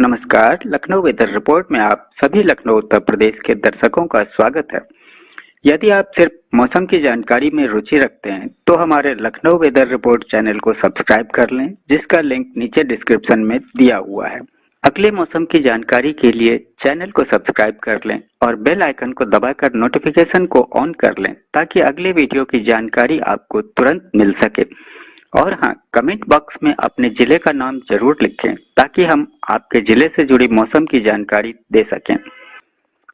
नमस्कार, Lucknow weather report में आप सभी लखनऊ उत्तर प्रदेश के दर्शकों का स्वागत है। यदि आप सिर्फ मौसम की जानकारी में रुचि रखते हैं तो हमारे लखनऊ वेदर रिपोर्ट चैनल को सब्सक्राइब कर लें, जिसका लिंक नीचे डिस्क्रिप्शन में दिया हुआ है। अगले मौसम की जानकारी के लिए चैनल को सब्सक्राइब कर लें और बेल आइकन को दबाकर नोटिफिकेशन को ऑन कर लें ताकि अगले वीडियो की जानकारी आपको तुरंत मिल सके। और हाँ, कमेंट बॉक्स में अपने जिले का नाम जरूर लिखें ताकि हम आपके जिले से जुड़ी मौसम की जानकारी दे सकें।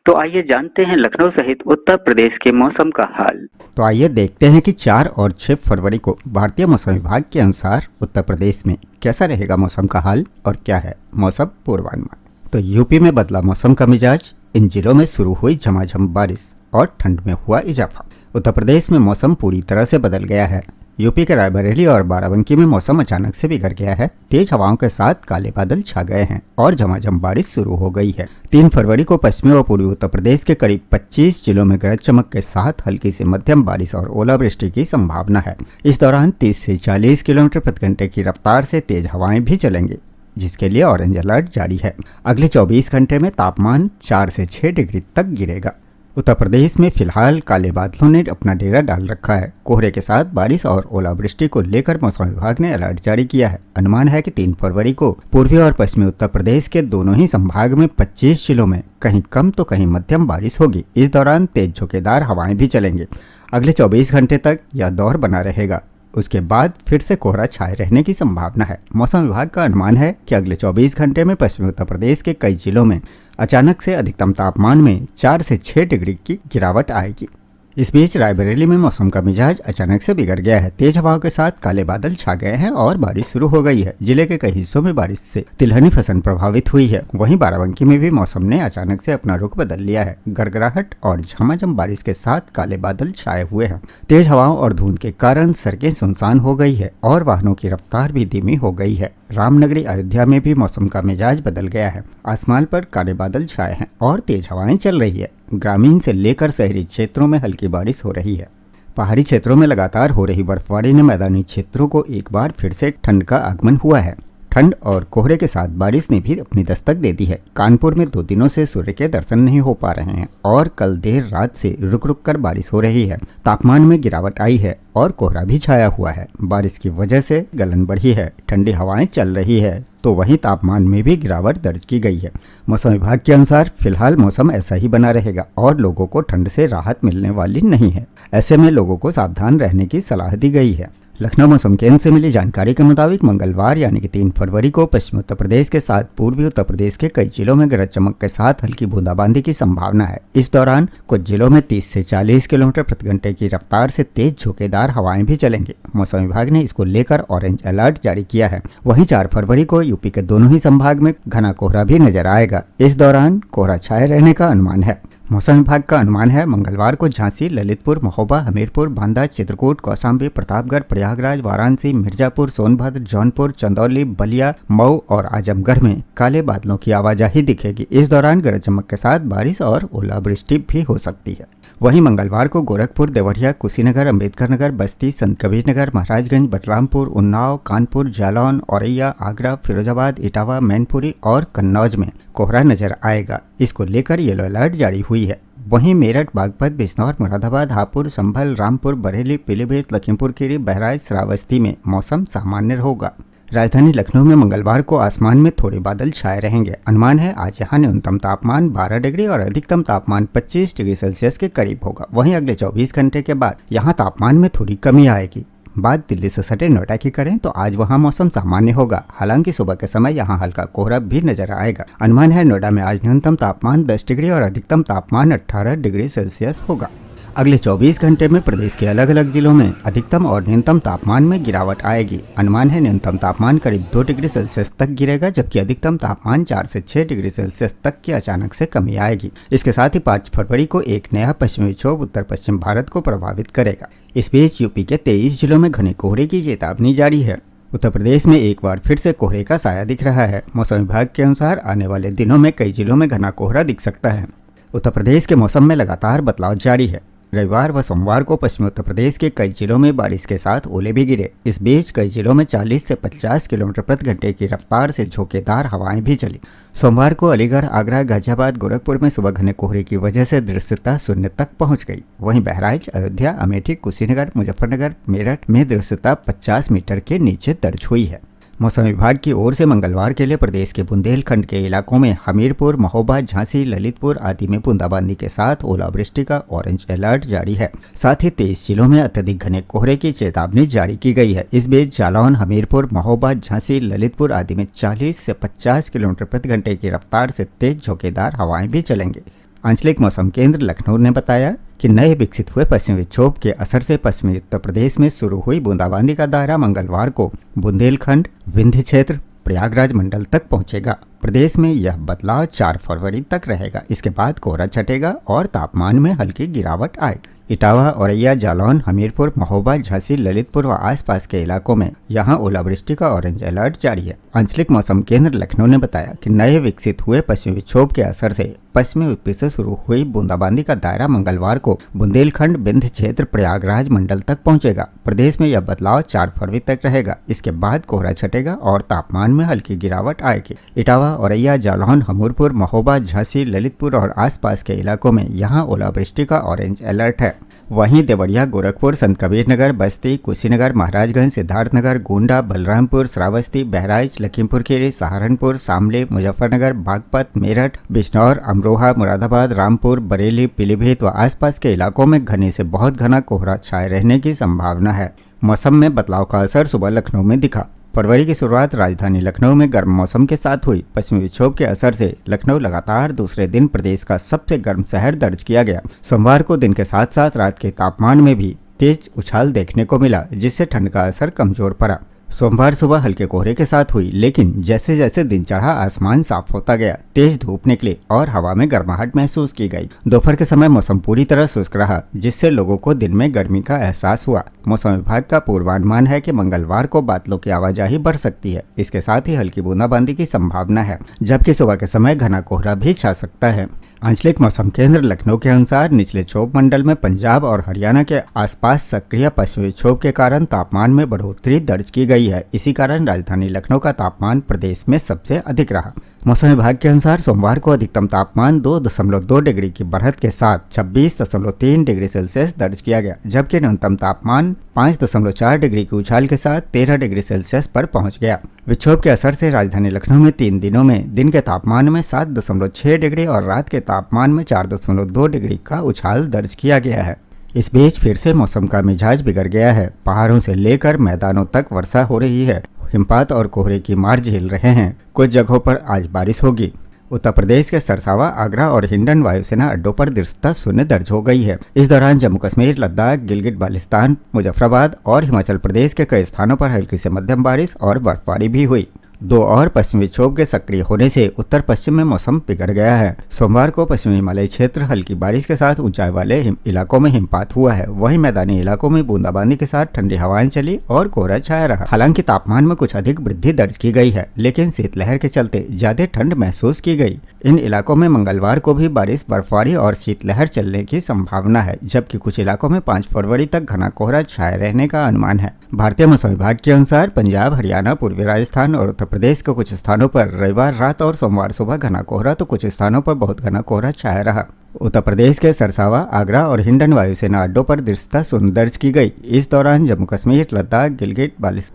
तो आइए जानते हैं लखनऊ सहित उत्तर प्रदेश के मौसम का हाल। तो आइए देखते हैं कि 4 और 6 फरवरी को भारतीय मौसम विभाग के अनुसार उत्तर प्रदेश में कैसा रहेगा मौसम का हाल और क्या है मौसम पूर्वानुमान। तो यूपी में बदला मौसम का मिजाज, इन जिलों में शुरू हुई झमाझम बारिश और ठंड में हुआ इजाफा। उत्तर प्रदेश में मौसम पूरी तरह से बदल गया है। यूपी के रायबरेली और बाराबंकी में मौसम अचानक से बिगड़ गया है। तेज हवाओं के साथ काले बादल छा गए हैं और झमाझम बारिश शुरू हो गई है। 3 फरवरी को पश्चिमी और पूर्वी उत्तर प्रदेश के करीब 25 जिलों में गरज चमक के साथ हल्की से मध्यम बारिश और ओलावृष्टि की संभावना है। इस दौरान 30 से 40 किलोमीटर प्रति घंटे की रफ्तार से तेज हवाएं भी चलेंगी, जिसके लिए ऑरेंज अलर्ट जारी है। अगले 24 घंटे में तापमान 4 से 6 डिग्री तक गिरेगा। उत्तर प्रदेश में फिलहाल काले बादलों ने अपना डेरा डाल रखा है। कोहरे के साथ बारिश और ओलावृष्टि को लेकर मौसम विभाग ने अलर्ट जारी किया है। अनुमान है कि 3 फरवरी को पूर्वी और पश्चिमी उत्तर प्रदेश के दोनों ही संभाग में 25 जिलों में कहीं कम तो कहीं मध्यम बारिश होगी। इस दौरान तेज झोंकेदार हवाएं भी चलेंगी। अगले 24 घंटे तक यह दौर बना रहेगा। उसके बाद फिर से कोहरा छाए रहने की संभावना है। मौसम विभाग का अनुमान है कि अगले 24 घंटे में पश्चिमी उत्तर प्रदेश के कई जिलों में अचानक से अधिकतम तापमान में 4 से 6 डिग्री की गिरावट आएगी। इस बीच रायबरेली में मौसम का मिजाज अचानक से बिगड़ गया है। तेज हवाओं के साथ काले बादल छा गए हैं और बारिश शुरू हो गई है। जिले के कई हिस्सों में बारिश से तिलहनी फसल प्रभावित हुई है। वहीं बाराबंकी में भी मौसम ने अचानक से अपना रुख बदल लिया है। गड़गड़ाहट और झमाझम बारिश के साथ काले बादल छाए हुए हैं। तेज हवाओं और धुंध के कारण सड़कें सुनसान हो गई है और वाहनों की रफ्तार भी धीमी हो गई है। रामनगरी अयोध्या में भी मौसम का मिजाज बदल गया है। आसमान पर काले बादल छाए हैं और तेज हवाएं चल रही है। ग्रामीण से लेकर शहरी क्षेत्रों में हल्की बारिश हो रही है। पहाड़ी क्षेत्रों में लगातार हो रही बर्फबारी ने मैदानी क्षेत्रों को एक बार फिर से ठंड का आगमन हुआ है। ठंड और कोहरे के साथ बारिश ने भी अपनी दस्तक दे दी है। कानपुर में 2 दिनों से सूर्य के दर्शन नहीं हो पा रहे हैं और कल देर रात से रुक रुक कर बारिश हो रही है। तापमान में गिरावट आई है और कोहरा भी छाया हुआ है। बारिश की वजह से गलन बढ़ी है। ठंडी हवाएं चल रही है तो वहीं तापमान में भी गिरावट दर्ज की गई है। मौसम विभाग के अनुसार फिलहाल मौसम ऐसा ही बना रहेगा और लोगों को ठंड से राहत मिलने वाली नहीं है। ऐसे में लोगों को सावधान रहने की सलाह दी गई है। लखनऊ मौसम केंद्र से मिली जानकारी के मुताबिक मंगलवार यानी कि 3 फरवरी को पश्चिमी उत्तर प्रदेश के साथ पूर्वी उत्तर प्रदेश के कई जिलों में गरज चमक के साथ हल्की बूंदाबांदी की संभावना है। इस दौरान कुछ जिलों में 30 से 40 किलोमीटर प्रति घंटे की रफ्तार से तेज झोंकेदार हवाएं भी चलेंगी। मौसम विभाग ने इसको लेकर ऑरेंज अलर्ट जारी किया है। वहीं 4 फरवरी को यूपी के दोनों ही संभाग में घना कोहरा भी नजर आएगा। इस दौरान कोहरा छाए रहने का अनुमान है। मौसम विभाग का अनुमान है मंगलवार को झांसी, ललितपुर, महोबा, हमीरपुर, बांदा, चित्रकूट, कौशाम्बी, प्रतापगढ़, प्रयागराज, वाराणसी, मिर्जापुर, सोनभद्र, जौनपुर, चंदौली, बलिया, मऊ और आजमगढ़ में काले बादलों की आवाजाही दिखेगी। इस दौरान गरज चमक के साथ बारिश और ओलावृष्टि भी हो सकती है। वहीं मंगलवार को गोरखपुर, देवरिया, कुशीनगर, अम्बेडकर नगर, बस्ती, संत कबीर नगर, महाराजगंज, बलरामपुर, उन्नाव, कानपुर, जालौन, औरैया, आगरा, फिरोजाबाद, इटावा, मैनपुरी और कन्नौज में कोहरा नजर आएगा। इसको लेकर येलो अलर्ट जारी हुई है। वहीं मेरठ, बागपत, बिजनौर, मुरादाबाद, हापुड़, संभल, रामपुर, बरेली, पीलीभीत, लखीमपुर खीरी, बहराइच, श्रावस्ती में मौसम सामान्य होगा। राजधानी लखनऊ में मंगलवार को आसमान में थोड़े बादल छाए रहेंगे। अनुमान है आज यहाँ न्यूनतम तापमान 12 डिग्री और अधिकतम तापमान 25 डिग्री सेल्सियस के करीब होगा। वहीं अगले 24 घंटे के बाद यहाँ तापमान में थोड़ी कमी आएगी। बात दिल्ली से सटे नोएडा की करें तो आज वहाँ मौसम सामान्य होगा। हालांकि सुबह के समय यहाँ हल्का कोहरा भी नजर आएगा। अनुमान है नोएडा में आज न्यूनतम तापमान 10 डिग्री और अधिकतम तापमान 18 डिग्री सेल्सियस होगा। अगले 24 घंटे में प्रदेश के अलग अलग जिलों में अधिकतम और न्यूनतम तापमान में गिरावट आएगी। अनुमान है न्यूनतम तापमान करीब 2 डिग्री सेल्सियस तक गिरेगा, जबकि अधिकतम तापमान 4 से 6 डिग्री सेल्सियस तक की अचानक से कमी आएगी। इसके साथ ही 5 फरवरी को एक नया पश्चिमी विक्षोभ उत्तर पश्चिम भारत को प्रभावित करेगा। इस बीच यूपी के 23 जिलों में घने कोहरे की चेतावनी जारी है। उत्तर प्रदेश में एक बार फिर से कोहरे का साया दिख रहा है। मौसम विभाग के अनुसार आने वाले दिनों में कई जिलों में घना कोहरा दिख सकता है। उत्तर प्रदेश के मौसम में लगातार बदलाव जारी है। रविवार व सोमवार को पश्चिमी उत्तर प्रदेश के कई जिलों में बारिश के साथ ओले भी गिरे। इस बीच कई जिलों में 40 से 50 किलोमीटर प्रति घंटे की रफ्तार से झोंकेदार हवाएं भी चली। सोमवार को अलीगढ़, आगरा, गाजियाबाद, गोरखपुर में सुबह घने कोहरे की वजह से दृश्यता शून्य तक पहुंच गई। वहीं बहराइच, अयोध्या, अमेठी, कुशीनगर, मुजफ्फरनगर, मेरठ में दृश्यता 50 मीटर के नीचे दर्ज हुई है। मौसम विभाग की ओर से मंगलवार के लिए प्रदेश के बुंदेलखंड के इलाकों में हमीरपुर, महोबा, झांसी, ललितपुर आदि में बूंदाबांदी के साथ ओलावृष्टि का ऑरेंज अलर्ट जारी है। साथ ही 23 जिलों में अत्यधिक घने कोहरे की चेतावनी जारी की गई है। इस बीच जालौन, हमीरपुर, महोबा, झांसी, ललितपुर आदि में 40 से 50 किलोमीटर प्रति घंटे की रफ्तार से तेज झोंकेदार हवाएं भी चलेंगी। आंचलिक मौसम केंद्र लखनऊ ने बताया कि नए विकसित हुए पश्चिमी विक्षोभ के असर से पश्चिमी उत्तर प्रदेश में शुरू हुई बूंदाबांदी का दायरा मंगलवार को बुंदेलखंड, विंध्य क्षेत्र, प्रयागराज मंडल तक पहुंचेगा। प्रदेश में यह बदलाव 4 फरवरी तक रहेगा। इसके बाद कोहरा छटेगा और तापमान में हल्की गिरावट आएगी। इटावा, औरैया, जालौन, हमीरपुर, महोबा, झांसी, ललितपुर व आसपास के इलाकों में यहां ओलावृष्टि का ऑरेंज अलर्ट जारी है। आंचलिक मौसम केंद्र लखनऊ ने बताया कि नए विकसित हुए पश्चिमी विक्षोभ के असर से पश्चिमी यूपी से शुरू हुई बूंदाबांदी का दायरा मंगलवार को बुंदेलखंड, विंध्य क्षेत्र, प्रयागराज मंडल तक पहुंचेगा। प्रदेश में यह बदलाव 4 फरवरी तक रहेगा। इसके बाद कोहरा छटेगा और तापमान में हल्की गिरावट आएगी। इटावा, औरैया, जालौन, हमीरपुर, महोबा, झांसी, ललितपुर और आसपास के इलाकों में यहां ओलावृष्टि का ऑरेंज अलर्ट है। वहीं देवरिया, गोरखपुर, संत कबीर नगर, बस्ती, कुशीनगर, महाराजगंज, सिद्धार्थनगर, गोंडा, बलरामपुर, श्रावस्ती, बहराइच, लखीमपुर खीरी, सहारनपुर, शामली, मुजफ्फरनगर, बागपत, मेरठ, बिजनौर, अमरोहा, मुरादाबाद, रामपुर, बरेली, पीलीभीत व आसपास के इलाकों में घने से बहुत घना कोहरा छाए रहने की संभावना है। मौसम में बदलाव का असर सुबह लखनऊ में दिखा। फरवरी की शुरुआत राजधानी लखनऊ में गर्म मौसम के साथ हुई। पश्चिमी विक्षोभ के असर से लखनऊ लगातार दूसरे दिन प्रदेश का सबसे गर्म शहर दर्ज किया गया। सोमवार को दिन के साथ साथ रात के तापमान में भी तेज उछाल देखने को मिला, जिससे ठंड का असर कमजोर पड़ा। सोमवार सुबह हल्के कोहरे के साथ हुई, लेकिन जैसे जैसे दिन चढ़ा आसमान साफ होता गया, तेज धूप निकली और हवा में गर्माहट महसूस की गई। दोपहर के समय मौसम पूरी तरह शुष्क रहा, जिससे लोगों को दिन में गर्मी का एहसास हुआ। मौसम विभाग का पूर्वानुमान है कि मंगलवार को बादलों की आवाजाही बढ़ सकती है। इसके साथ ही हल्की बूंदाबांदी की संभावना है, जबकि सुबह के समय घना कोहरा भी छा सकता है। आंचलिक मौसम केंद्र लखनऊ के अनुसार निचले क्षोभ मंडल में पंजाब और हरियाणा के आसपास सक्रिय पश्चिमी विक्षोभ के कारण तापमान में बढ़ोतरी दर्ज की गई है। इसी कारण राजधानी लखनऊ का तापमान प्रदेश में सबसे अधिक रहा। मौसम विभाग के अनुसार सोमवार को अधिकतम तापमान 2.2 डिग्री की बढ़त के साथ 26.3 डिग्री सेल्सियस दर्ज किया गया, जबकि न्यूनतम तापमान 5.4 डिग्री की उछाल के साथ 13 डिग्री सेल्सियस पर पहुंच गया। विक्षोभ के असर से राजधानी लखनऊ में 3 दिनों में दिन के तापमान में 7.6 डिग्री और रात के तापमान में 4.2 डिग्री का उछाल दर्ज किया गया है। इस बीच फिर से मौसम का मिजाज बिगड़ गया है। पहाड़ों से लेकर मैदानों तक वर्षा हो रही है। हिमपात और कोहरे की मार झेल रहे हैं। कुछ जगहों पर आज बारिश होगी। उत्तर प्रदेश के सरसावा, आगरा और हिंडन वायुसेना अड्डों पर दृश्यता शून्य दर्ज हो गई है। इस दौरान जम्मू कश्मीर, लद्दाख, गिलगित बाल्टिस्तान, मुजफ्फराबाद और हिमाचल प्रदेश के कई स्थानों पर हल्की से मध्यम बारिश और बर्फबारी भी हुई। 2 और पश्चिमी विक्षोभ के सक्रिय होने से उत्तर पश्चिम में मौसम बिगड़ गया है। सोमवार को पश्चिमी हिमालयी क्षेत्र हल्की बारिश के साथ ऊंचाई वाले इलाकों में हिमपात हुआ है। वहीं मैदानी इलाकों में बूंदाबांदी के साथ ठंडी हवाएं चली और कोहरा छाया रहा। हालांकि तापमान में कुछ अधिक वृद्धि दर्ज की गई है, लेकिन शीतलहर के चलते ज्यादा ठंड महसूस की गई। इन इलाकों में मंगलवार को भी बारिश, बर्फबारी और शीतलहर चलने की संभावना है, जबकि कुछ इलाकों में 5 फरवरी तक घना कोहरा छाये रहने का अनुमान है। भारतीय मौसम विभाग के अनुसार पंजाब, हरियाणा, पूर्वी राजस्थान और उत्तर प्रदेश के कुछ स्थानों पर रविवार रात और सोमवार सुबह घना कोहरा तो कुछ स्थानों पर बहुत घना कोहरा छाया रहा। उत्तर प्रदेश के सरसावा, आगरा और हिंडन वायुसेना अड्डों पर दृश्यता शून्य दर्ज की गई। इस दौरान जम्मू कश्मीर, लद्दाख, गिलगित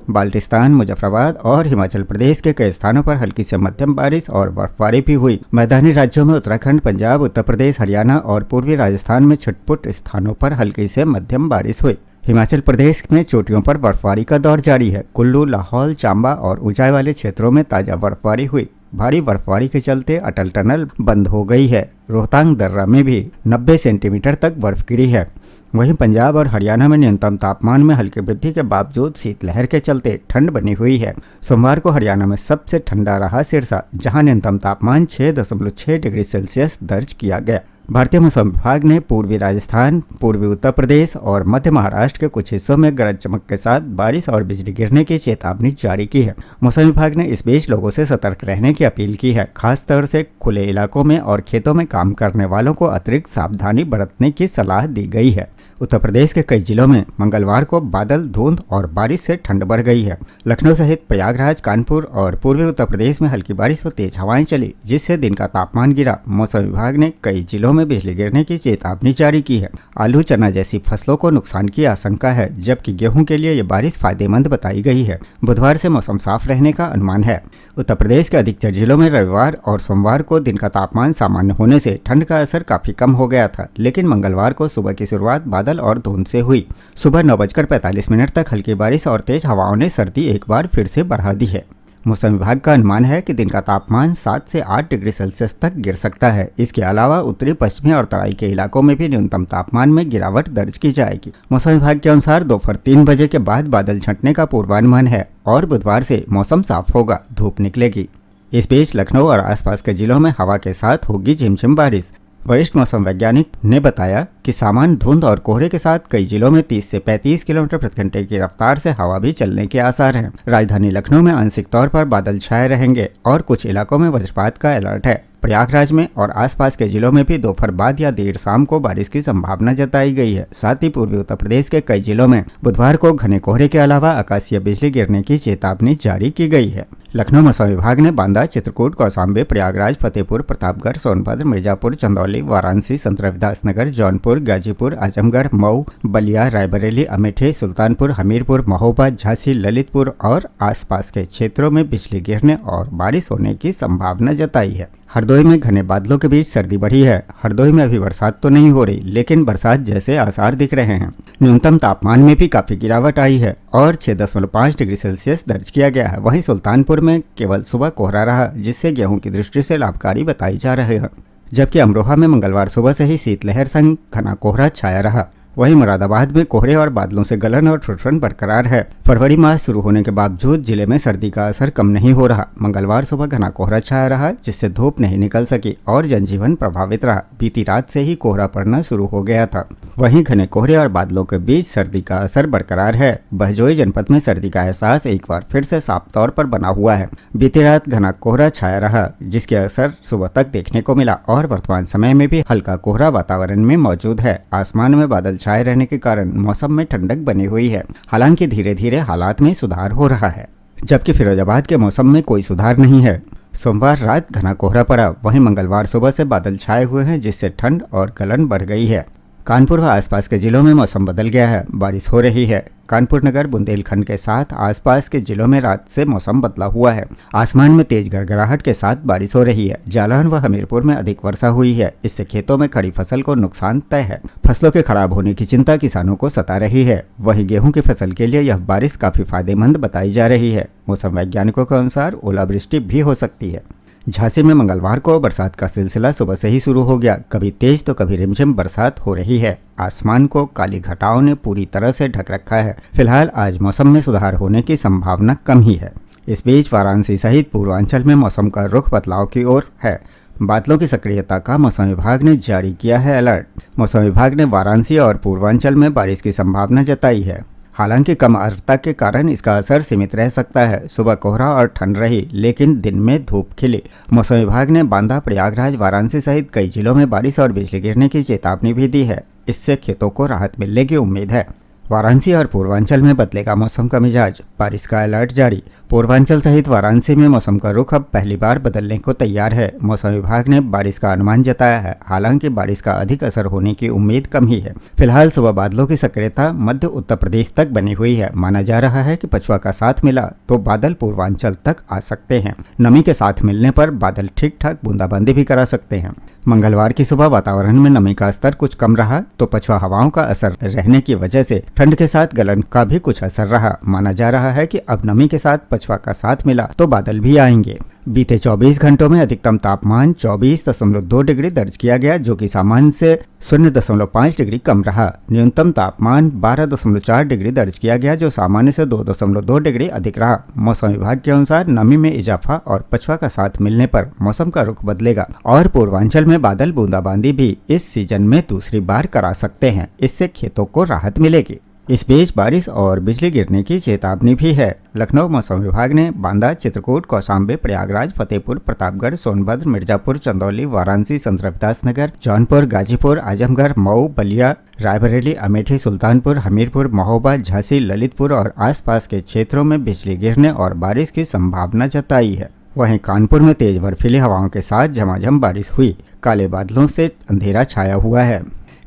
बाल्टिस्तान, मुजफ्फराबाद और हिमाचल प्रदेश के कई स्थानों पर हल्की से मध्यम बारिश और बर्फबारी भी हुई। मैदानी राज्यों में उत्तराखंड, पंजाब, उत्तर प्रदेश, हरियाणा और पूर्वी राजस्थान में छुटपुट स्थानों पर हल्की से मध्यम बारिश हुई। हिमाचल प्रदेश में चोटियों पर बर्फबारी का दौर जारी है। कुल्लू, लाहौल, चंबा और ऊंचाई वाले क्षेत्रों में ताजा बर्फबारी हुई। भारी बर्फबारी के चलते अटल टनल बंद हो गई है। रोहतांग दर्रा में भी 90 सेंटीमीटर तक बर्फ गिरी है। वहीं पंजाब और हरियाणा में न्यूनतम तापमान में हल्की वृद्धि के बावजूद शीतलहर के चलते ठंड बनी हुई है। सोमवार को हरियाणा में सबसे ठंडा रहा सिरसा, जहां न्यूनतम तापमान 6.6 डिग्री सेल्सियस दर्ज किया गया। भारतीय मौसम विभाग ने पूर्वी राजस्थान, पूर्वी उत्तर प्रदेश और मध्य महाराष्ट्र के कुछ हिस्सों में गरज चमक के साथ बारिश और बिजली गिरने की चेतावनी जारी की है। मौसम विभाग ने इस बीच लोगों से सतर्क रहने की अपील की है। खासतौर से खुले इलाकों में और खेतों में काम करने वालों को अतिरिक्त सावधानी बरतने की सलाह दी गई है। है। उत्तर प्रदेश के कई जिलों में मंगलवार को बादल, धुंध और बारिश से ठंड बढ़ गई है। लखनऊ सहित प्रयागराज, कानपुर और पूर्वी उत्तर प्रदेश में हल्की बारिश व तेज हवाएं चली, जिससे दिन का तापमान गिरा। मौसम विभाग ने कई जिलों में बिजली गिरने की चेतावनी जारी की है। आलू, चना जैसी फसलों को नुकसान की आशंका है, जबकि गेहूं के लिए ये बारिश फायदेमंद बताई गई है। बुधवार से मौसम साफ रहने का अनुमान है। उत्तर प्रदेश के अधिकतर जिलों में रविवार और सोमवार को दिन का तापमान सामान्य होने से ठंड का असर काफी कम हो गया था, लेकिन मंगलवार को सुबह की शुरुआत बादल और धुंध से हुई। सुबह 9:45 तक हल्की बारिश और तेज हवाओं ने सर्दी एक बार फिर से बढ़ा दी है। मौसम विभाग का अनुमान है कि दिन का तापमान 7 से 8 डिग्री सेल्सियस तक गिर सकता है। इसके अलावा उत्तरी, पश्चिमी और तराई के इलाकों में भी न्यूनतम तापमान में गिरावट दर्ज की जाएगी। मौसम विभाग के अनुसार दोपहर 3 बजे के बाद बादल छंटने का पूर्वानुमान है और बुधवार से मौसम साफ होगा, धूप निकलेगी। इस बीच लखनऊ और आसपास के जिलों में हवा के साथ होगी झिमझिम बारिश। वरिष्ठ मौसम वैज्ञानिक ने बताया कि सामान्य धुंध और कोहरे के साथ कई जिलों में 30 से 35 किलोमीटर प्रति घंटे की रफ्तार से हवा भी चलने के आसार हैं। राजधानी लखनऊ में आंशिक तौर पर बादल छाए रहेंगे और कुछ इलाकों में वज्रपात का अलर्ट है। प्रयागराज में और आसपास के जिलों में भी दोपहर बाद या देर शाम को बारिश की संभावना जताई गई है। साथ ही पूर्वी उत्तर प्रदेश के कई जिलों में बुधवार को घने कोहरे के अलावा आकाशीय बिजली गिरने की चेतावनी जारी की गई है। लखनऊ मौसम विभाग ने बांदा, चित्रकूट, कौशाम्बी, प्रयागराज, फतेहपुर, प्रतापगढ़, सोनभद्र, मिर्जापुर, चंदौली, वाराणसी, संत रविदास नगर, जौनपुर, गाजीपुर, आजमगढ़, मऊ, बलिया, रायबरेली, अमेठी, सुल्तानपुर, हमीरपुर, महोबा, झांसी, ललितपुर और आसपास के क्षेत्रों में बिजली गिरने और बारिश होने की संभावना जताई है। हरदोई में घने बादलों के बीच सर्दी बढ़ी है। हरदोई में अभी बरसात तो नहीं हो रही, लेकिन बरसात जैसे आसार दिख रहे हैं। न्यूनतम तापमान में भी काफी गिरावट आई है और 6.5 डिग्री सेल्सियस दर्ज किया गया है। वहीं सुल्तानपुर में केवल सुबह कोहरा रहा, जिससे गेहूं की दृष्टि से लाभकारी बताई जा रही है। जबकि अमरोहा में मंगलवार सुबह से ही शीतलहर संग घना कोहरा छाया रहा। वहीं मुरादाबाद में कोहरे और बादलों से गलन और ठुठुरन बरकरार है। फरवरी माह शुरू होने के बावजूद जिले में सर्दी का असर कम नहीं हो रहा। मंगलवार सुबह घना कोहरा छाया रहा, जिससे धूप नहीं निकल सकी और जनजीवन प्रभावित रहा। बीती रात से ही कोहरा पड़ना शुरू हो गया था। वहीं घने कोहरे और बादलों के बीच सर्दी का असर बरकरार है। बहजोई जनपद में सर्दी का एहसास एक बार फिर से साफ तौर पर बना हुआ है। बीती रात घना कोहरा छाया रहा, जिसके असर सुबह तक देखने को मिला और वर्तमान समय में भी हल्का कोहरा वातावरण में मौजूद है। आसमान में बादल छाए रहने के कारण मौसम में ठंडक बनी हुई है। हालांकि धीरे धीरे हालात में सुधार हो रहा है, जबकि फिरोजाबाद के मौसम में कोई सुधार नहीं है। सोमवार रात घना कोहरा पड़ा, वहीं मंगलवार सुबह से बादल छाए हुए हैं, जिससे ठंड और गलन बढ़ गई है। कानपुर व आसपास के जिलों में मौसम बदल गया है, बारिश हो रही है। कानपुर नगर, बुंदेलखंड के साथ आसपास के जिलों में रात से मौसम बदला हुआ है। आसमान में तेज गड़गड़ाहट के साथ बारिश हो रही है। जालौन व हमीरपुर में अधिक वर्षा हुई है, इससे खेतों में खड़ी फसल को नुकसान तय है। फसलों के खराब होने की चिंता किसानों को सता रही है। वहीं गेहूं की फसल के लिए यह बारिश काफी फायदेमंद बताई जा रही है। मौसम वैज्ञानिकों के अनुसार ओलावृष्टि भी हो सकती है। झांसी में मंगलवार को बरसात का सिलसिला सुबह से ही शुरू हो गया। कभी तेज तो कभी रिमझिम बरसात हो रही है। आसमान को काली घटाओं ने पूरी तरह से ढक रखा है। फिलहाल आज मौसम में सुधार होने की संभावना कम ही है। इस बीच वाराणसी सहित पूर्वांचल में मौसम का रुख बदलाव की ओर है। बादलों की सक्रियता का मौसम विभाग ने जारी किया है अलर्ट। मौसम विभाग ने वाराणसी और पूर्वांचल में बारिश की संभावना जताई है। हालांकि कम आर्द्रता के कारण इसका असर सीमित रह सकता है। सुबह कोहरा और ठंड रही, लेकिन दिन में धूप खिली। मौसम विभाग ने बांदा, प्रयागराज, वाराणसी सहित कई जिलों में बारिश और बिजली गिरने की चेतावनी भी दी है। इससे खेतों को राहत मिलने की उम्मीद है। वाराणसी और पूर्वांचल में बदलेगा मौसम का मिजाज, बारिश का अलर्ट जारी। पूर्वांचल सहित वाराणसी में मौसम का रुख अब पहली बार बदलने को तैयार है। मौसम विभाग ने बारिश का अनुमान जताया है। हालांकि बारिश का अधिक असर होने की उम्मीद कम ही है। फिलहाल सुबह बादलों की सक्रियता मध्य उत्तर प्रदेश तक बनी हुई है। माना जा रहा है कि पछुआ का साथ मिला तो बादल पूर्वांचल तक आ सकते हैं। नमी के साथ मिलने पर बादल ठीक ठाक बूंदाबांदी भी करा सकते हैं। मंगलवार की सुबह वातावरण में नमी का स्तर कुछ कम रहा तो पछुआ हवाओं का असर रहने की वजह से ठंड के साथ गलन का भी कुछ असर रहा। माना जा रहा है कि अब नमी के साथ पछुआ का साथ मिला तो बादल भी आएंगे। बीते 24 घंटों में अधिकतम तापमान 24.2 डिग्री दर्ज किया गया, जो कि सामान्य से 0.5 डिग्री कम रहा। न्यूनतम तापमान 12.4 डिग्री दर्ज किया गया, जो सामान्य से 2.2 डिग्री अधिक रहा। मौसम विभाग के अनुसार नमी में इजाफा और पछुआ का साथ मिलने पर मौसम का रुख बदलेगा और पूर्वांचल में बादल बूंदाबांदी भी इस सीजन में दूसरी बार करा सकते हैं। इससे खेतों को राहत मिलेगी। इस बीच बारिश और बिजली गिरने की चेतावनी भी है। लखनऊ मौसम विभाग ने बांदा, चित्रकूट, कौशाम्बी, प्रयागराज, फतेहपुर, प्रतापगढ़, सोनभद्र, मिर्जापुर, चंदौली, वाराणसी, संत रविदासनगर, जौनपुर, गाजीपुर, आजमगढ़, मऊ, बलिया, रायबरेली, अमेठी, सुल्तानपुर, हमीरपुर, महोबा, झांसी, ललितपुर और आसपास के क्षेत्रों में बिजली गिरने और बारिश की संभावना जताई है। वहीं कानपुर में तेज बर्फीली हवाओं के साथ झमाझम बारिश हुई। काले बादलों से अंधेरा छाया हुआ है।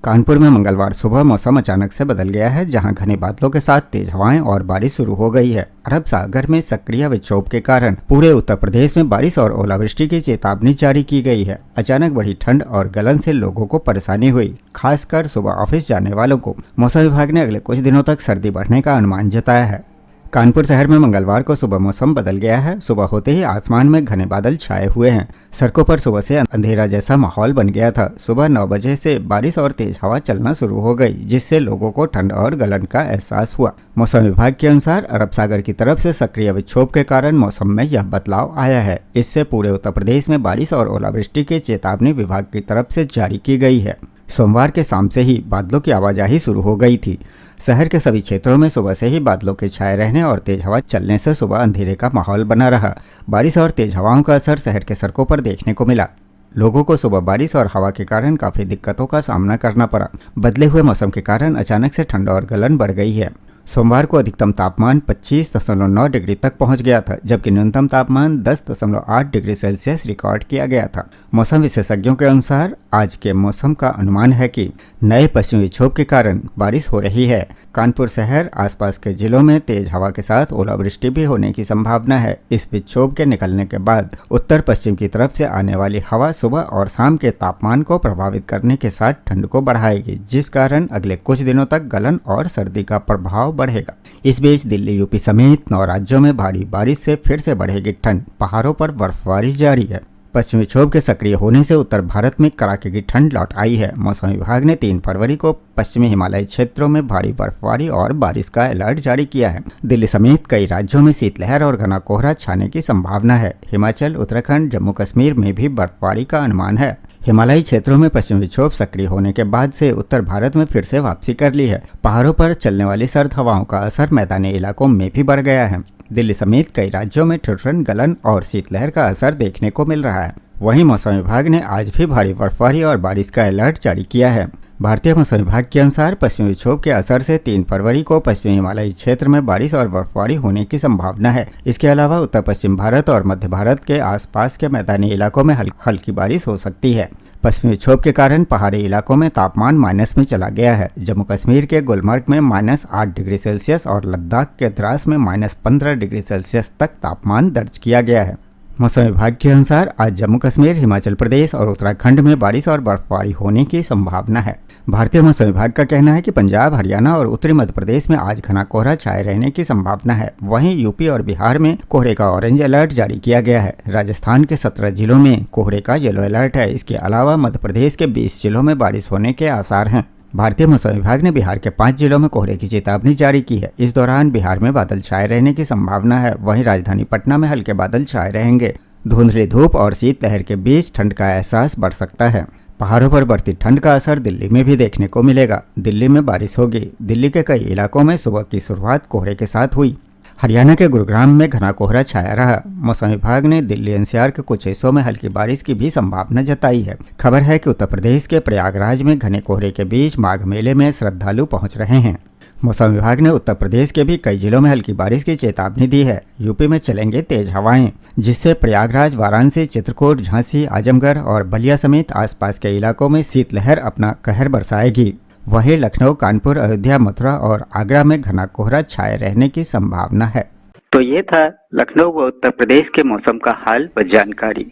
कानपुर में मंगलवार सुबह मौसम अचानक से बदल गया है, जहां घने बादलों के साथ तेज हवाएं और बारिश शुरू हो गई है। अरब सागर में सक्रिय विक्षोभ के कारण पूरे उत्तर प्रदेश में बारिश और ओलावृष्टि की चेतावनी जारी की गई है। अचानक बढ़ी ठंड और गलन से लोगों को परेशानी हुई, खासकर सुबह ऑफिस जाने वालों को। मौसम विभाग ने अगले कुछ दिनों तक सर्दी बढ़ने का अनुमान जताया है। कानपुर शहर में मंगलवार को सुबह मौसम बदल गया है। सुबह होते ही आसमान में घने बादल छाए हुए हैं। सड़कों पर सुबह से अंधेरा जैसा माहौल बन गया था। सुबह 9 बजे से बारिश और तेज हवा चलना शुरू हो गई, जिससे लोगों को ठंड और गलन का एहसास हुआ। मौसम विभाग के अनुसार अरब सागर की तरफ से सक्रिय विक्षोभ के कारण मौसम में यह बदलाव आया है। इससे पूरे उत्तर प्रदेश में बारिश और ओलावृष्टि की चेतावनी विभाग की तरफ से जारी की गई है। सोमवार के शाम से ही बादलों की आवाजाही शुरू हो गई थी। शहर के सभी क्षेत्रों में सुबह से ही बादलों के छाए रहने और तेज हवा चलने से सुबह अंधेरे का माहौल बना रहा। बारिश और तेज हवाओं का असर शहर के सड़कों पर देखने को मिला। लोगों को सुबह बारिश और हवा के कारण काफी दिक्कतों का सामना करना पड़ा। बदले हुए मौसम के कारण अचानक से ठंड और गलन बढ़ गई है। सोमवार को अधिकतम तापमान 25.9 डिग्री तक पहुंच गया था, जबकि न्यूनतम तापमान 10.8 डिग्री सेल्सियस रिकॉर्ड किया गया था। मौसम विशेषज्ञों के अनुसार आज के मौसम का अनुमान है कि नए पश्चिमी विक्षोभ के कारण बारिश हो रही है। कानपुर शहर आसपास के जिलों में तेज हवा के साथ ओलावृष्टि भी होने की संभावना है। इस विक्षोभ के निकलने के बाद उत्तर पश्चिम की तरफ से आने वाली हवा सुबह और शाम के तापमान को प्रभावित करने के साथ ठंड को बढ़ाएगी, जिस कारण अगले कुछ दिनों तक गलन और सर्दी का प्रभाव बढ़ेगा। इस बीच दिल्ली, यूपी समेत 9 राज्यों में भारी बारिश से फिर से बढ़ेगी ठंड। पहाड़ों पर बर्फबारी जारी है। पश्चिमी विक्षोभ के सक्रिय होने से उत्तर भारत में कड़ाके की ठंड लौट आई है। मौसम विभाग ने 3 फरवरी को पश्चिमी हिमालयी क्षेत्रों में भारी बर्फबारी और बारिश का अलर्ट जारी किया है। दिल्ली समेत कई राज्यों में शीतलहर और घना कोहरा छाने की संभावना है। हिमाचल, उत्तराखंड, जम्मू कश्मीर में भी बर्फबारी का अनुमान है। हिमालयी क्षेत्रों में पश्चिमी विक्षोभ सक्रिय होने के बाद से उत्तर भारत में फिर से वापसी कर ली है। पहाड़ों पर चलने वाली सर्द हवाओं का असर मैदानी इलाकों में भी बढ़ गया है। दिल्ली समेत कई राज्यों में ठिठुरन, गलन और शीतलहर का असर देखने को मिल रहा है। वहीं मौसम विभाग ने आज भी भारी बर्फबारी और बारिश का अलर्ट जारी किया है। भारतीय मौसम विभाग के अनुसार पश्चिमी विक्षोभ के असर से 3 फरवरी को पश्चिमी हिमालयी क्षेत्र में बारिश और बर्फबारी होने की संभावना है। इसके अलावा उत्तर पश्चिम भारत और मध्य भारत के आसपास के मैदानी इलाकों में हल्की बारिश हो सकती है। पश्चिमी विक्षोभ के कारण पहाड़ी इलाकों में तापमान माइनस में चला गया है। जम्मू कश्मीर के गुलमर्ग में -8 डिग्री सेल्सियस और लद्दाख के द्रास में -15 डिग्री सेल्सियस तक तापमान दर्ज किया गया है। मौसम विभाग के अनुसार आज जम्मू कश्मीर, हिमाचल प्रदेश और उत्तराखंड में बारिश और बर्फबारी होने की संभावना है। भारतीय मौसम विभाग का कहना है कि पंजाब, हरियाणा और उत्तरी मध्य प्रदेश में आज घना कोहरा छाए रहने की संभावना है। वहीं यूपी और बिहार में कोहरे का ऑरेंज अलर्ट जारी किया गया है। राजस्थान के 17 जिलों में कोहरे का येलो अलर्ट है। इसके अलावा मध्य प्रदेश के 20 जिलों में बारिश होने के आसार हैं। भारतीय मौसम विभाग ने बिहार के 5 जिलों में कोहरे की चेतावनी जारी की है। इस दौरान बिहार में बादल छाए रहने की संभावना है। वहीं राजधानी पटना में हल्के बादल छाए रहेंगे। धुंधली धूप और शीतलहर के बीच ठंड का एहसास बढ़ सकता है। पहाड़ों पर बढ़ती ठंड का असर दिल्ली में भी देखने को मिलेगा। दिल्ली में बारिश होगी। दिल्ली के कई इलाकों में सुबह की शुरुआत कोहरे के साथ हुई। हरियाणा के गुरुग्राम में घना कोहरा छाया रहा। मौसम विभाग ने दिल्ली एनसीआर के कुछ हिस्सों में हल्की बारिश की भी संभावना जताई है। खबर है कि उत्तर प्रदेश के प्रयागराज में घने कोहरे के बीच माघ मेले में श्रद्धालु पहुंच रहे हैं। मौसम विभाग ने उत्तर प्रदेश के भी कई जिलों में हल्की बारिश की चेतावनी दी है। यूपी में चलेंगे तेज हवाएं, जिससे प्रयागराज, वाराणसी, चित्रकूट, झांसी, आजमगढ़ और बलिया समेत आसपास के इलाकों में शीतलहर अपना कहर बरसाएगी। वहीं लखनऊ, कानपुर, अयोध्या, मथुरा और आगरा में घना कोहरा छाए रहने की संभावना है। तो ये था लखनऊ व उत्तर प्रदेश के मौसम का हाल व जानकारी।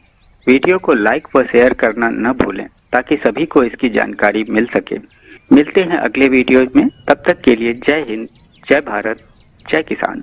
वीडियो को लाइक व शेयर करना न भूलें, ताकि सभी को इसकी जानकारी मिल सके। मिलते हैं अगले वीडियो में। तब तक के लिए जय हिंद, जय भारत, जय किसान।